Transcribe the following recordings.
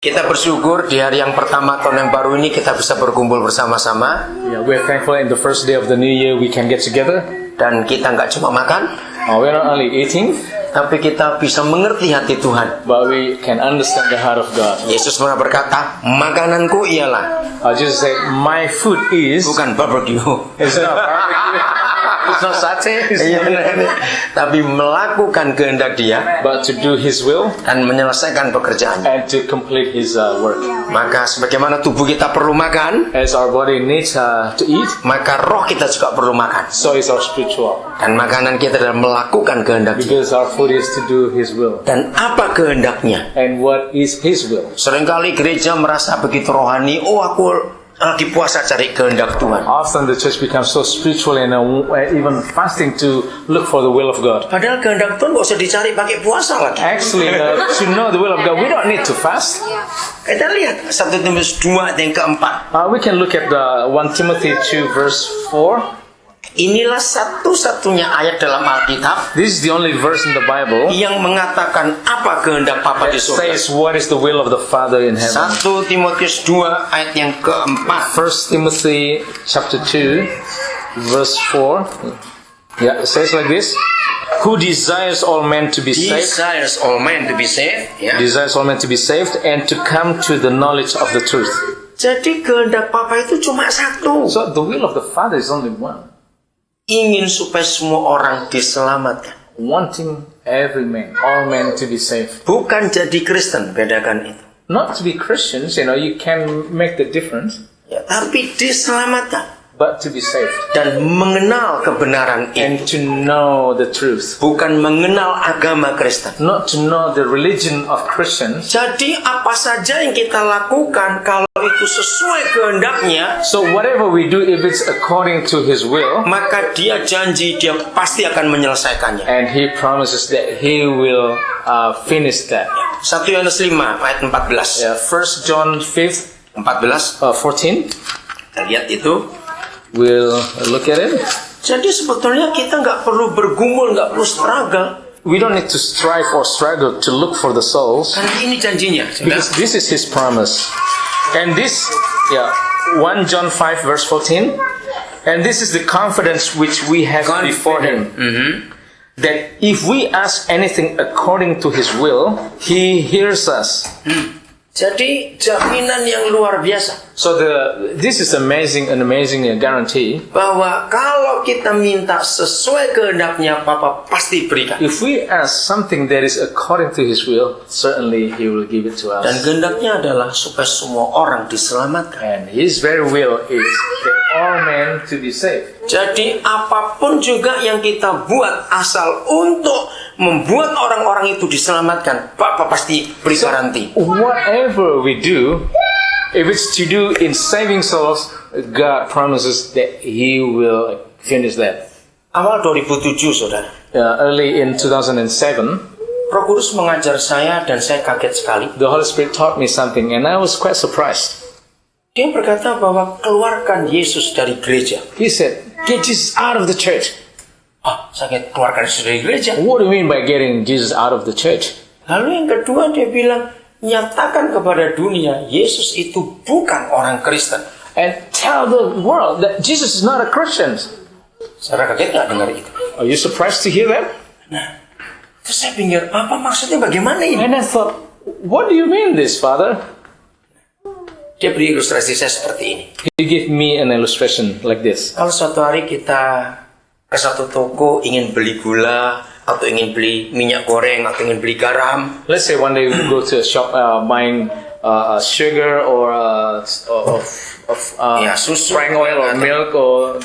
Kita bersyukur di hari yang pertama tahun yang baru ini kita bisa berkumpul bersama-sama. Yeah, we're thankful in the first day of the new year we can get together. Dan kita nggak cuma makan, We're not only eating, tapi kita bisa mengerti hati Tuhan. but we can understand the heart of God. Yesus pernah berkata, makananku ialah Jesus said, my food is... bukan barbecue. It's not barbecue. It's not satay. Tapi melakukan kehendak Dia But to do His will dan menyelesaikan pekerjaannya. and to complete His work. Maka sebagaimana tubuh kita perlu makan, As our body needs to eat, maka roh kita juga perlu makan. so is our spiritual. Dan makanan kita adalah melakukan kehendak Dia. Because our food is to do His will. Dan apa kehendaknya? And what is His will? Seringkali gereja merasa begitu rohani, oh aku lagi puasa cari kehendak Tuhan. Often the church becomes so spiritual and even fasting to look for the will of God. Padahal kehendak Tuhan gak usah dicari pakai puasa lagi. Actually, to know the will of God, we don't need to fast. Kita lihat 1 Timotius 2 ayat yang keempat. We can look at the 1 Timothy 2 verse 4. Inilah satu-satunya ayat dalam Alkitab This is the only verse in the Bible yang mengatakan apa kehendak Bapa di that surga. says what is the will of the Father in heaven. 1 Timotius 2 ayat yang keempat. 1 Timothy chapter 2 verse 4. Yeah, it says like this. Who desires all men to be saved, Desires all men to be saved. Ya. desires all men to be saved and to come to the knowledge of the truth. Jadi kehendak Bapa itu cuma satu. So the will of the Father is only one. Ingin supaya semua orang diselamatkan. Wanting every man, all men to be saved. Bukan jadi Kristen, bedakan itu. Not to be Christians, you can make the difference, Ya, tapi diselamatkan but to be saved. dan mengenal kebenaran And itu. to know the truth. Bukan mengenal agama Kristen. Not to know the religion of Christians. Jadi apa saja yang kita lakukan kalau itu sesuai kehendaknya, So whatever we do, if it's according to His will, maka Dia janji Dia pasti akan menyelesaikannya. and He promises that He will finish that. 1 Yohanes 5 ayat 14. 1 John 5, 14. 14. Kita lihat itu. We'll look at it. Jadi sebetulnya kita nggak perlu bergumul, nggak perlu struggle. We don't need to strive or struggle to look for the souls, Karena ini janjinya. because this is His promise. And this, 1 John 5 verse 14. And this is the confidence which we have before Him. That if we ask anything according to His will, He hears us. Jadi jaminan yang luar biasa. So this is an amazing guarantee. Bahwa kalau kita minta sesuai kehendaknya, Papa pasti berikan. If we ask something that is according to His will, certainly He will give it to Dan us. kehendaknya adalah supaya semua orang diselamatkan. And His very will is that all men to be saved. Jadi apapun juga yang kita buat asal untuk membuat orang-orang itu diselamatkan, Papa pasti beri garansi. Whatever we do, if it's to do in saving souls, God promises that He will finish that. Awal 2007, saudara, Early in 2007, Roh Kudus mengajar saya dan saya kaget sekali. the Holy Spirit taught me something, and I was quite surprised. Dia berkata bahwa keluarkan Yesus dari gereja. He said, "Get Jesus out of the church." Saya keluarkan Yesus dari gereja. What do you mean by getting Jesus out of the church? Lalu yang kedua dia bilang, nyatakan kepada dunia Yesus itu bukan orang Kristen. And tell the world that Jesus is not a Christian. Saya kaget nggak dengar itu. Are you surprised to hear that? Nah, terus saya pikir, apa maksudnya, bagaimana ini? And I thought, what do you mean this, Father? Dia beri ilustrasi saya seperti ini. He gave me an illustration like this. Kalau suatu hari kita ke satu toko ingin beli gula, atau ingin beli minyak goreng, atau ingin beli garam, Let's say one day we go to a shop buying sugar or susu, frying oil or milk or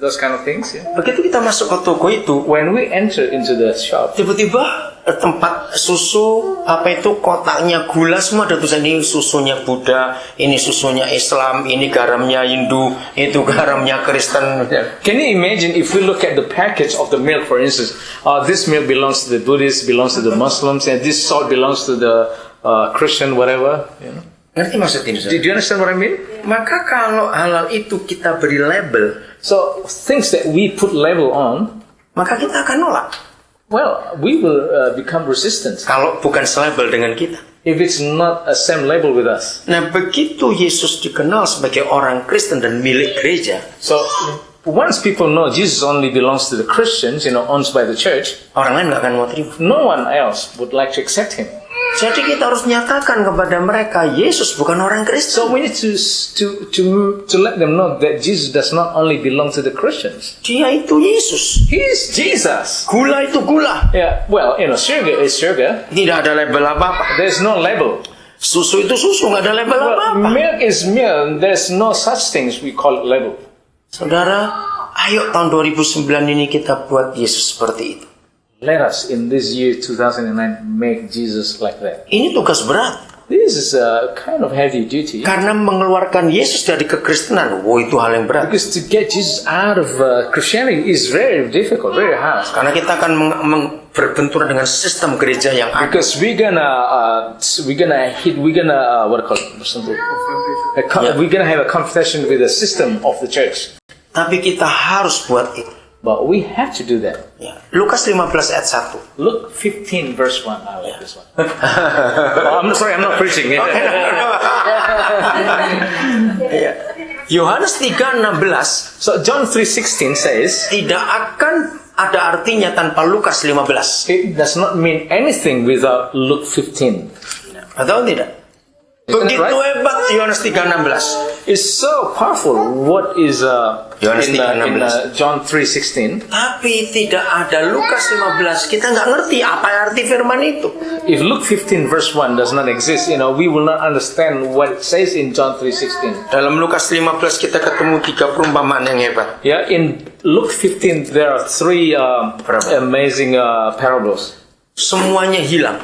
those kind of things. Yeah. begitu kita masuk ke toko itu, When we enter into the shop, tiba-tiba tempat susu, apa itu, kotaknya gula, semua ada tulisan ini susunya Buddha, ini susunya Islam, ini garamnya Hindu, itu garamnya Kristen. can you imagine if we look at the package of the milk, for instance, this milk belongs to the Buddhists, belongs to the Muslims, and this salt belongs to the Christian, whatever. You know? Ngerti maksud ini? Do you understand what I mean? Maka kalau halal itu kita beri label, So things that we put label on, maka kita akan nolak. well, we will become resistant Kalau bukan selabel dengan kita. if it's not a same label with us. Nah, begitu Yesus dikenal sebagai orang Kristen dan milik gereja, So once people know Jesus only belongs to the Christians, owned by the church, orang lain nggak akan mau terima. no one else would like to accept him. Jadi kita harus nyatakan kepada mereka, Yesus bukan orang Kristen. So we need to let them know that Jesus does not only belong to the Christians. Dia itu Yesus. He is Jesus. Gula itu gula. Yeah, well, sugar is sugar. Tidak ada label apa-apa. There's no label. Susu itu susu, nggak ada label Well, apa-apa. milk is milk. There's no such things we call it label. Saudara, ayo tahun 2009 ini kita buat Yesus seperti itu. Let us, in this year 2009, make Jesus like that. Ini tugas berat. This is a kind of heavy duty. Karena mengeluarkan Yesus dari kekristenan, itu hal yang berat. Because to get Jesus out of Christianity is very difficult, very hard. Karena kita akan berbenturan dengan sistem gereja yang ada. Because we're gonna have a confession with the system of the church. Tapi kita harus buat itu. But we have to do that. Ya. Lukas 15 ayat 1. Luke 15 verse 1. I like this one. I'm not preaching. Ya. Yohanes 3:16. So John 3:16 says, Tidak akan ada artinya tanpa Lukas 15. it does not mean anything without Luke 15. Atau tidak? Isn't it Begitu right? hebat Yohanes 3:16. It's so powerful. What is Yohanes in 3:16. John 3:16? Tapi tidak ada Lukas 15. Kita nggak ngerti apa arti firman itu. If Luke 15 verse 1 does not exist, we will not understand what it says in John 3:16. Dalam Lukas 15 kita ketemu 3 perumpamaan yang hebat. Yeah, in Luke 15 there are 3 amazing parables. Semuanya hilang,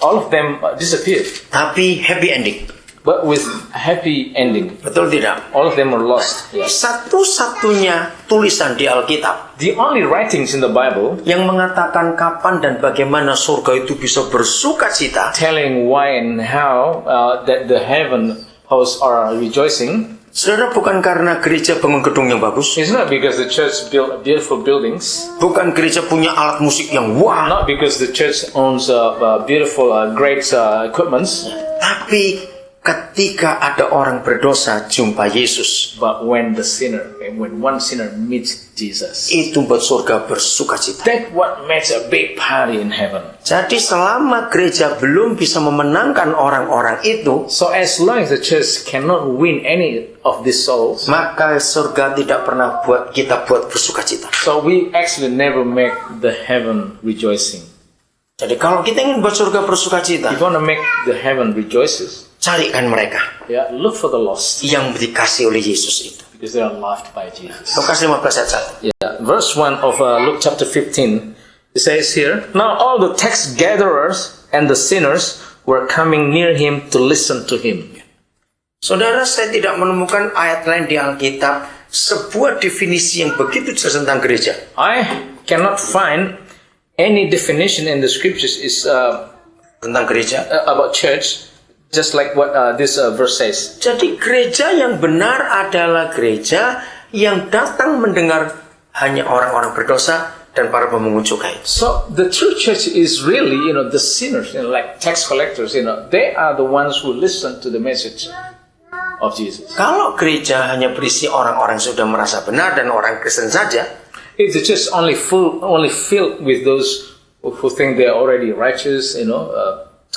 All of them disappeared, tapi happy ending. but with happy ending. Betul tidak? All of them were lost. Yes. Satu-satunya tulisan di Alkitab The only writings in the Bible yang mengatakan kapan dan bagaimana surga itu bisa bersuka cita, telling why and how that the heaven hosts are rejoicing, saudara, bukan karena gereja bangun gedung yang bagus, it's not because the church built beautiful buildings, bukan gereja punya alat musik yang wah, not because the church owns beautiful, great equipments, tapi ketika ada orang berdosa jumpa Yesus, but when one sinner meets Jesus, itu buat surga bersuka cita. that's what makes a big party in heaven. Jadi selama gereja belum bisa memenangkan orang-orang itu, So as long as the church cannot win any of these souls, maka surga tidak pernah buat kita buat bersuka cita. so we actually never make the heaven rejoicing. Jadi kalau kita ingin buat surga bersuka cita, If you want to make the heaven rejoices, carikan mereka yeah, look for the lost, yang dikasih oleh Yesus itu. because they are loved by Jesus. Lukas 15 ayat 1. Yeah, verse 1 of Luke chapter 15, it says here, now all the tax gatherers and the sinners were coming near him to listen to him. Saudara, saya tidak menemukan ayat lain di Alkitab sebuah definisi yang begitu jelas tentang gereja. I cannot find any definition in the scriptures is Tentang gereja. about church, just like what this verse says. Jadi gereja yang benar adalah gereja yang datang mendengar hanya orang-orang berdosa dan para pemungut cukai. So the true church is really, the sinners, like tax collectors. They are the ones who listen to the message of Jesus. Kalau gereja hanya berisi orang-orang yang sudah merasa benar dan orang Kristen saja, If the church only filled with those who think they are already righteous,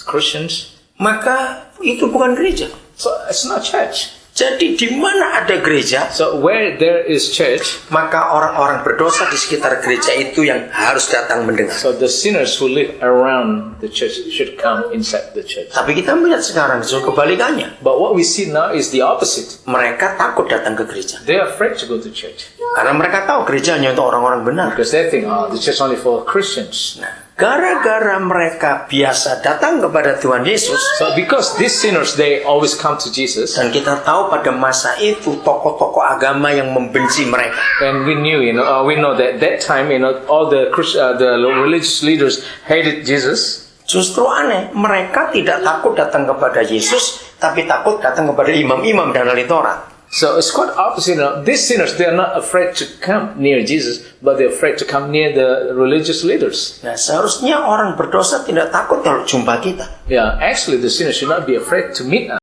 Christians, maka itu bukan gereja. so it's not church. Jadi di mana ada gereja, So where there is church, maka orang-orang berdosa di sekitar gereja itu yang harus datang mendengar. so the sinners who live around the church should come inside the church. Tapi kita melihat sekarang justru kebalikannya. But what we see now is the opposite. Mereka takut datang ke gereja. They are afraid to go to church Karena mereka tahu gereja hanya untuk orang-orang benar. because they think, the church only for Christians. Nah, gara-gara mereka biasa datang kepada Tuhan Yesus, So because these sinners, they always come to Jesus, dan kita tahu pada masa itu tokoh-tokoh agama yang membenci mereka. and we know that time, all the religious leaders hated Jesus. Justru aneh, mereka tidak takut datang kepada Yesus, tapi takut datang kepada imam-imam dan ahli Taurat. So it's quite opposite. These sinners, they are not afraid to come near Jesus, but they're afraid to come near the religious leaders. Nah, seharusnya orang berdosa tidak takut kalau jumpa kita. Yeah, actually, the sinners should not be afraid to meet us.